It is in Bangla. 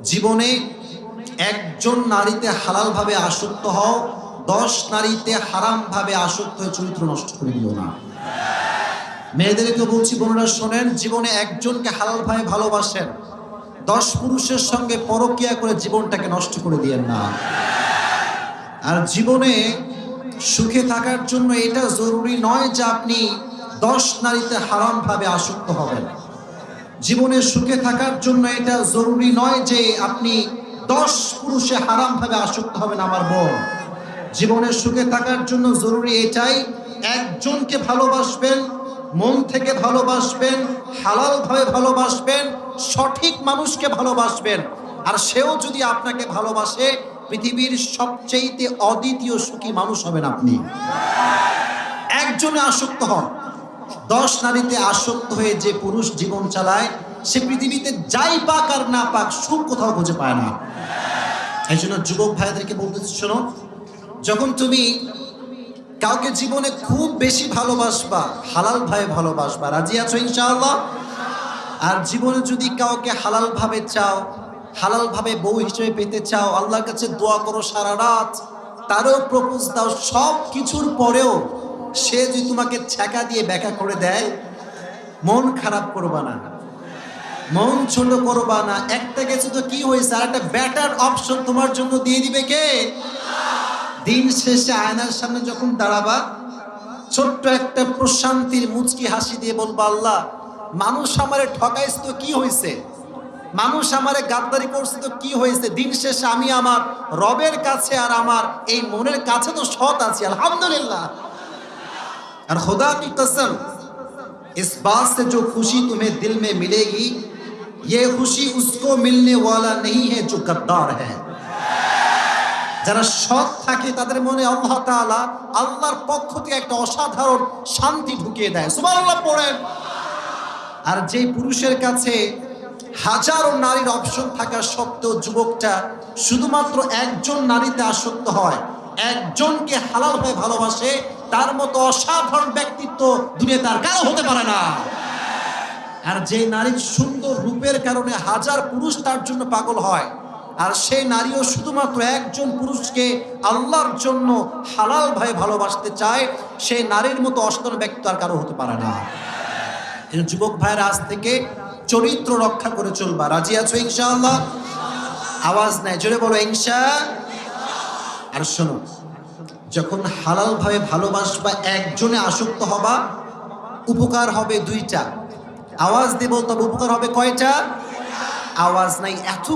জীবনে একজন নারীতে হালালভাবে আসক্ত হও, 10 নারীতে হারামভাবে আসক্ত হয়ে চরিত্র নষ্ট করে দিও না। মেয়েদেরকে বলছি, বোনেরা শোনেন, জীবনে একজনকে হালালভাবে ভালোবাসেন, 10 পুরুষের সঙ্গে পরকীয়া করে জীবনটাকে নষ্ট করে দিয়েন না। আর জীবনে সুখে থাকার জন্য এটা জরুরি নয় যে আপনি 10 নারীতে হারামভাবে আসক্ত হবেন। জীবনে সুখে থাকার জন্য এটা জরুরি নয় যে আপনি 10 পুরুষে হারামভাবে আসক্ত হবেন। আমার বোন, জীবনে সুখে থাকার জন্য জরুরি এটাই, একজনকে ভালোবাসবেন, মন থেকে ভালোবাসবেন, হালালভাবে ভালোবাসবেন, সঠিক মানুষকে ভালোবাসবেন। আর সেও যদি আপনাকে ভালোবাসে, পৃথিবীর সবচেয়ে অদ্বিতীয় সুখী মানুষ হবেন আপনি। একজনে আসক্ত হন। 10 নারীতে আসক্ত হয়ে যে পুরুষ জীবন চালায়, সে পৃথিবীতে যাই পাক আর না পাক সুখ কোথাও খুঁজে পায় না। এই জন্য যুবক ভাইদেরকে বলতেছি, শোনো, যখন তুমি কাউকে জীবনে খুব বেশি ভালোবাসবা, হালাল ভাবে ভালোবাসবা। রাজি আছো ইনশাআল্লাহ? আর জীবনে যদি কাউকে হালাল ভাবে চাও, হালাল ভাবে বউ হিসেবে পেতে চাও, আল্লাহর কাছে দোয়া করো সারা রাত, তারও প্রপোজ দাও, সব কিছুর পরেও সে যদি তোমাকে ছ্যাঁকা দিয়ে ব্যাখ্যা করে দেয়, মন খারাপ করবা না, মন ছোট করবা না। একটা গেছে তো কি হয়েছে, আর একটা বেটার অপশন তোমার জন্য দিয়ে দিবে কে? দিন শেষে আয়নার সামনে যখন দাঁড়াবা, ছোট্ট একটা প্রশান্তির মুচকি হাসি দিয়ে বলবা, আল্লাহ, মানুষ আমারে ঠকাইছে তো কি হয়েছে, মানুষ আমারে গাদ্দারি করছে তো কি হয়েছে, দিন শেষে আমি আমার রবের কাছে আর আমার এই মনের কাছে তো সৎ আছি, আলহামদুলিল্লাহ। और खुदा की कसम, इस बात से जो खुशी तुम्हें दिल में मिलेगी, ये खुशी उसको मिलने वाला नहीं है जो गद्दार है। যারা সৎ থাকে তাদের মনে আল্লাহ তাআলা আল্লাহর পক্ষ থেকে একটা অসাধারণ শান্তি ঢুকিয়ে দেয়। সুবহানাল্লাহ পড়েন। আর যে পুরুষের কাছে হাজারো নারীর অপশন থাকা সত্ত্বেও যুবকটা শুধুমাত্র একজন নারীতে আসক্ত হয়, একজনকে হালাল ভাবে ভালোবাসে, তার মতো অসাধারণ ব্যক্তিত্ব দুনিয়াতে আর কারো হতে পারে না। আর যে নারীর সুন্দর রূপের কারণে হাজার পুরুষ তার জন্য পাগল হয়, আর সেই নারীও শুধুমাত্র একজন পুরুষকে আল্লাহর জন্য হালাল ভাবে ভালোবাসতে চায়, সেই নারীর মতো অসাধারণ ব্যক্তিত্ব আর কারো হতে পারে না। এই যুবক ভাইয়ের আজ থেকে চরিত্র রক্ষা করে চলবা। রাজি আছো ইনশাআল্লাহ? আওয়াজ নাই, জোরে বলো ইনশাআল্লাহ। আর শোনো, যখন হালাল ভাবে ভালোবাসবা, একজনে আসক্ত হবা, উপকার হবে 2টা। আওয়াজ দিয়ে বলতে হবে, উপকার হবে কয়টা? আওয়াজ নাই, এত